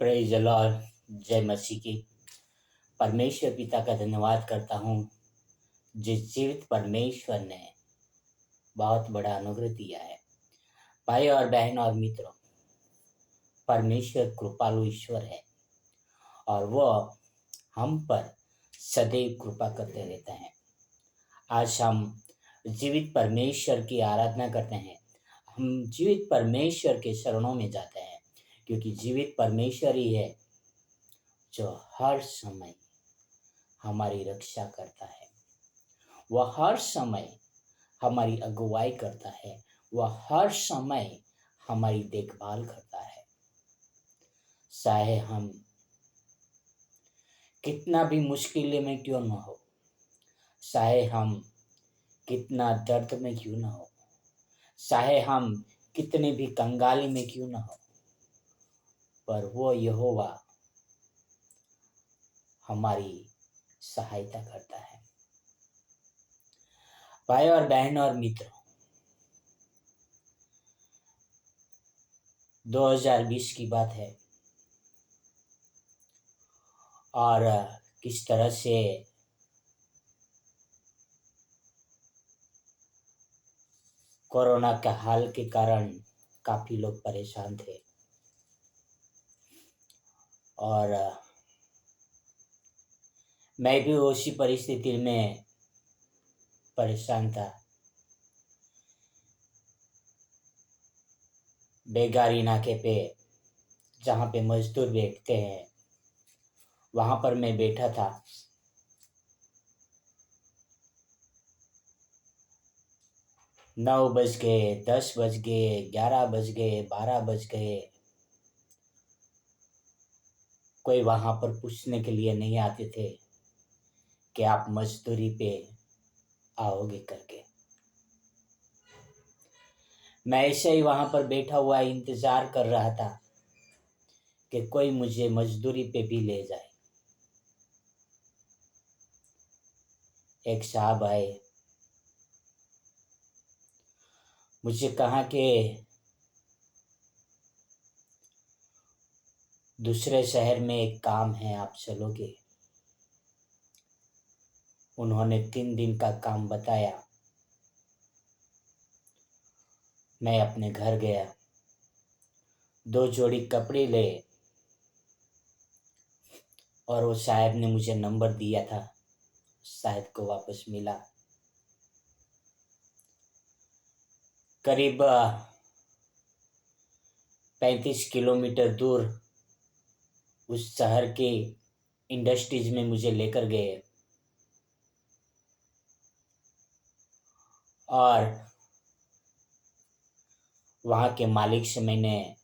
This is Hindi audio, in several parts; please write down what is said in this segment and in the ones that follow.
Praise the Lord. जय मसीह की। परमेश्वर पिता का धन्यवाद करता हूँ जिस जीवित परमेश्वर ने बहुत बड़ा अनुग्रह दिया है। भाई और बहन और मित्रों, परमेश्वर कृपालु ईश्वर है और वह हम पर सदैव कृपा करते रहते हैं। आज हम जीवित परमेश्वर की आराधना करते हैं। हम जीवित परमेश्वर के शरणों में जाते हैं क्योंकि जीवित परमेश्वर ही है जो हर समय हमारी रक्षा करता है। वह हर समय हमारी अगुवाई करता है। वह हर समय हमारी देखभाल करता है। चाहे हम कितना भी मुश्किल में क्यों न हो, चाहे हम कितना दर्द में क्यों न हो, चाहे हम कितने भी कंगाली में क्यों न हो, पर वो यहोवा हमारी सहायता करता है। भाई और बहन और मित्रों, 2020 की बात है और किस तरह से कोरोना के हाल के कारण काफ़ी लोग परेशान थे और मैं भी उसी परिस्थिति में परेशान था। बेगारी नाके पे जहाँ पे मजदूर बैठते हैं वहाँ पर मैं बैठा था। 9 बज गए, 10 बज गए, 11 बज गए, 12 बज गए। कोई वहाँ पर पूछने के लिए नहीं आते थे कि आप मजदूरी पे आओगे करके। मैं ऐसे ही वहाँ पर बैठा हुआ इंतज़ार कर रहा था कि कोई मुझे मजदूरी पे भी ले जाए। एक साहब आए, मुझे कहा कि दूसरे शहर में एक काम है, आप चलोगे? उन्होंने 3 दिन का काम बताया। मैं अपने घर गया, 2 जोड़ी कपड़े ले और वो साहब ने मुझे नंबर दिया था, साहब को वापस मिला। करीब 35 किलोमीटर दूर उस शहर के इंडस्ट्रीज में मुझे लेकर गए और वहाँ के मालिक से मैंने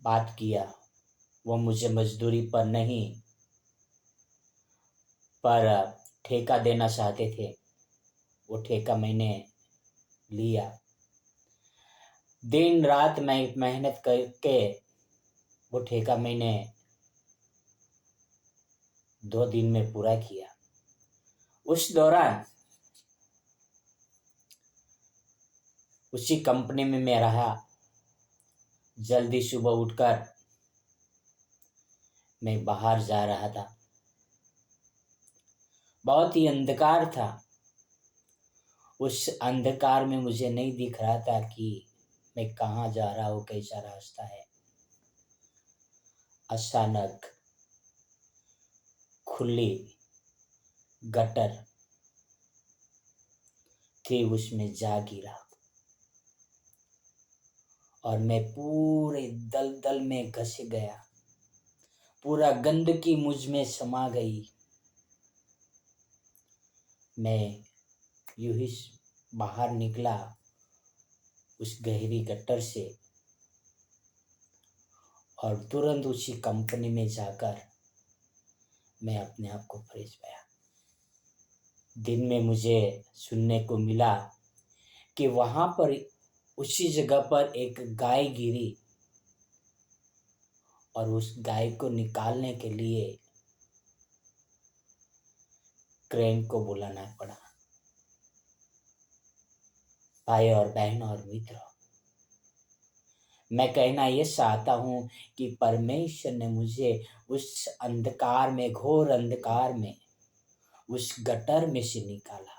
बात किया। वो मुझे मजदूरी पर नहीं पर ठेका देना चाहते थे। वो ठेका मैंने लिया। दिन रात मैं मेहनत करके वो ठेका मैंने 2 दिन में पूरा किया। उस दौरान उसी कंपनी में मैं रहा। जल्दी सुबह उठकर मैं बाहर जा रहा था। बहुत ही अंधकार था। उस अंधकार में मुझे नहीं दिख रहा था कि मैं कहाँ जा रहा हूँ, कैसा रास्ता है। अचानक खुली गटर थी, उसमें जा गिरा और मैं पूरे दलदल में घस गया। पूरा गंदगी मुझ में समा गई। मैं यूं ही बाहर निकला उस गहरी गटर से और तुरंत उसी कंपनी में जाकर मैं अपने आप को फ्रेश पाया। दिन में मुझे सुनने को मिला कि वहाँ पर उसी जगह पर एक गाय गिरी और उस गाय को निकालने के लिए क्रेन को बुलाना पड़ा। भाई और बहन और मित्रों, मैं कहना ये चाहता हूँ कि परमेश्वर ने मुझे उस अंधकार में, घोर अंधकार में, उस गटर में से निकाला।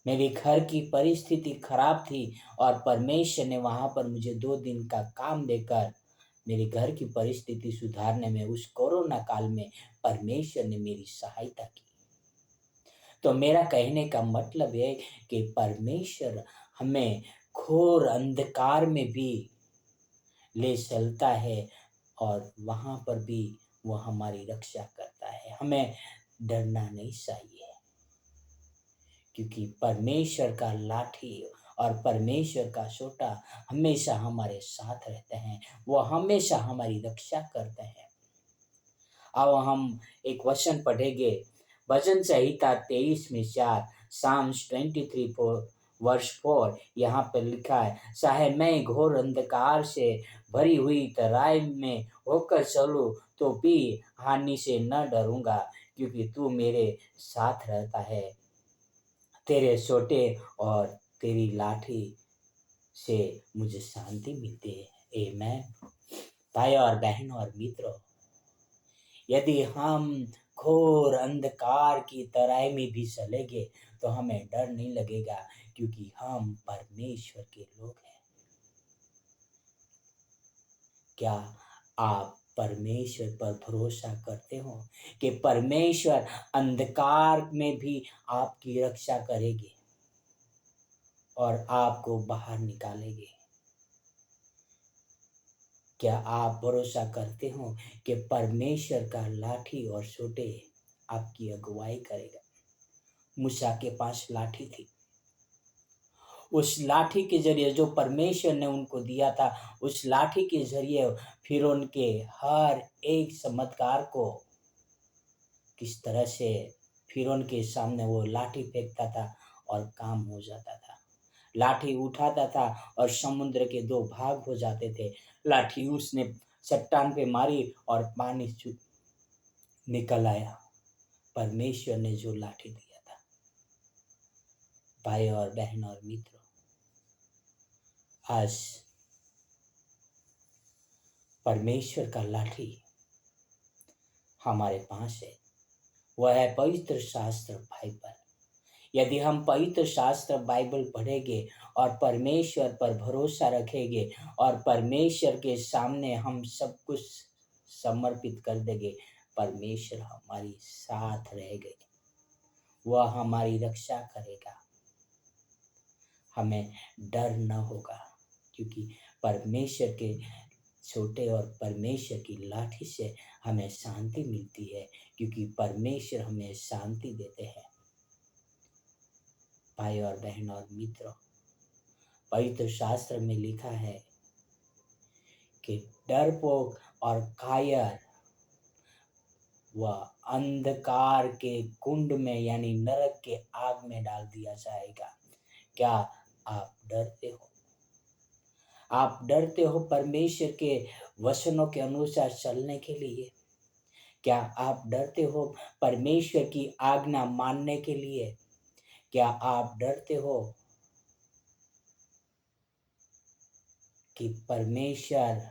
मेरे घर की परिस्थिति खराब थी और परमेश्वर ने वहां पर मुझे 2 दिन का काम देकर मेरे घर की परिस्थिति सुधारने में, उस कोरोना काल में परमेश्वर ने मेरी सहायता की। तो मेरा कहने का मतलब है कि परमेश्वर हमें घोर अंधकार में भी ले चलता है और वहां पर भी वो हमारी रक्षा करता है। हमें डरना नहीं चाहिए, क्योंकि परमेश्वर का लाठी और परमेश्वर का सोटा हमेशा हमारे साथ रहते हैं। वो हमेशा हमारी रक्षा करते हैं। अब हम एक वचन पढ़ेंगे, भजन संहिता 23:4, साम्स 23:4। यहाँ पर लिखा है, चाहे मैं घोर अंधकार से भरी हुई तराई में होकर चलूं तो भी हानि से न डरूंगा, क्योंकि तू मेरे साथ रहता है। तेरे सोटे और तेरी लाठी से मुझे शांति मिलती है। आमीन। भाई और बहन और मित्रों, यदि हम घोर अंधकार की तराई में भी चलेंगे तो हमें डर नहीं लगेगा, क्योंकि हम परमेश्वर के लोग हैं। क्या आप परमेश्वर पर भरोसा करते हो कि परमेश्वर अंधकार में भी आपकी रक्षा करेंगे और आपको बाहर निकालेंगे? क्या आप भरोसा करते हो कि परमेश्वर का लाठी और सोटे आपकी अगुवाई करेगा? मूसा के पास लाठी थी। उस लाठी के जरिए जो परमेश्वर ने उनको दिया था, उस लाठी के जरिए फिर उनके हर एक चमत्कार को किस तरह से फिर उनके सामने वो लाठी फेंकता था और काम हो जाता था। लाठी उठाता था और समुद्र के 2 भाग हो जाते थे। लाठी उसने चट्टान पे मारी और पानी निकल आया। परमेश्वर ने जो लाठी दिया था। भाई और बहन और मित्रों, आज परमेश्वर का लाठी हमारे पास है। वह है पवित्र शास्त्र बाइबल। यदि हम पवित्र शास्त्र बाइबल पढ़ेंगे और परमेश्वर पर भरोसा रखेंगे और परमेश्वर के सामने हम सब कुछ समर्पित कर देंगे, परमेश्वर हमारी साथ रहेगा। वह हमारी रक्षा करेगा। हमें डर न होगा, क्योंकि परमेश्वर के छोटे और परमेश्वर की लाठी से हमें शांति मिलती है, क्योंकि परमेश्वर हमें शांति देते हैं। भाई और बहन और मित्रों, पवित्र शास्त्र में लिखा है कि डरपोक और कायर वह अंधकार के कुंड में यानी नरक के आग में डाल दिया जाएगा। क्या आप डरते हो? आप डरते हो परमेश्वर के वचनों के अनुसार चलने के लिए? क्या आप डरते हो परमेश्वर की आज्ञा मानने के लिए? क्या आप डरते हो कि परमेश्वर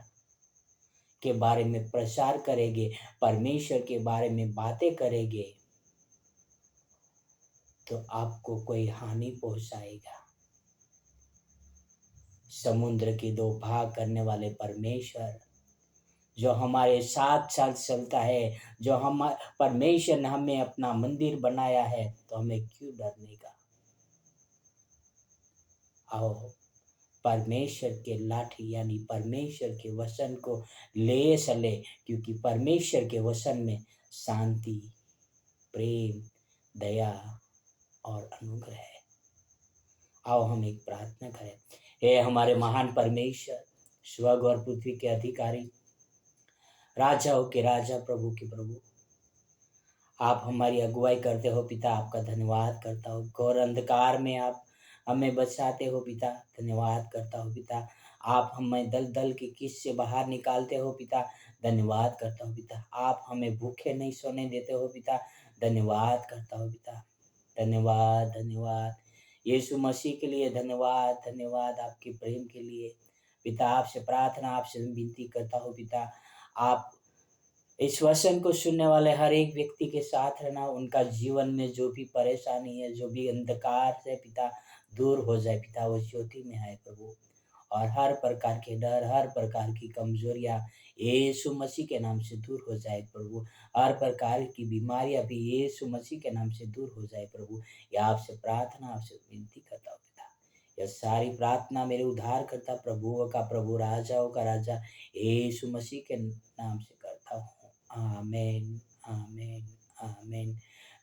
के बारे में प्रचार करेंगे, परमेश्वर के बारे में बातें करेंगे तो आपको कोई हानि पहुंचाएगा? समुद्र के 2 भाग करने वाले परमेश्वर जो हमारे साथ साथ चलता है, जो हम परमेश्वर ने हमें अपना मंदिर बनाया है, तो हमें क्यों डरने का? आओ परमेश्वर के लाठी यानी परमेश्वर के वचन को ले चले, क्योंकि परमेश्वर के वचन में शांति, प्रेम, दया और अनुग्रह है। आओ हम एक प्रार्थना करें। हे हमारे महान परमेश्वर, स्वर्ग और पृथ्वी के अधिकारी, राजाओं के राजा, प्रभु के प्रभु, आप हमारी अगुवाई करते हो पिता। आपका धन्यवाद करता हूँ। घोर अंधकार में आप हमें बचाते हो पिता। धन्यवाद करता हूँ पिता। आप हमें दल दल के किस से बाहर निकालते हो पिता। धन्यवाद करता हूँ पिता। आप हमें भूखे नहीं सोने देते हो पिता। धन्यवाद करता हूँ पिता। धन्यवाद धन्यवाद। यीशु मसीह के लिए धन्यवाद, धन्यवाद आपके प्रेम के लिए। पिता आपसे प्रार्थना, आपसे विनती करता हूँ पिता, आप इस वचन को सुनने वाले हर एक व्यक्ति के साथ रहना, उनका जीवन में जो भी परेशानी है, जो भी अंधकार है पिता, दूर हो जाए पिता, वो ज्योति में आए प्रभु। और हर प्रकार के डर, हर प्रकार की कमजोरियाँ यीशु मसीह के नाम से दूर हो जाए प्रभु। हर प्रकार की बीमारियाँ भी यीशु मसीह के नाम से दूर हो जाए प्रभु। यह आपसे प्रार्थना, आपसे विनती करता हूँ पिता। यह सारी प्रार्थना मेरे उद्धारकर्ता प्रभुओं का प्रभु, राजाओं का राजा यीशु मसीह के नाम से करता हूँ। Amen, amen, amen.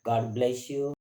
God bless you.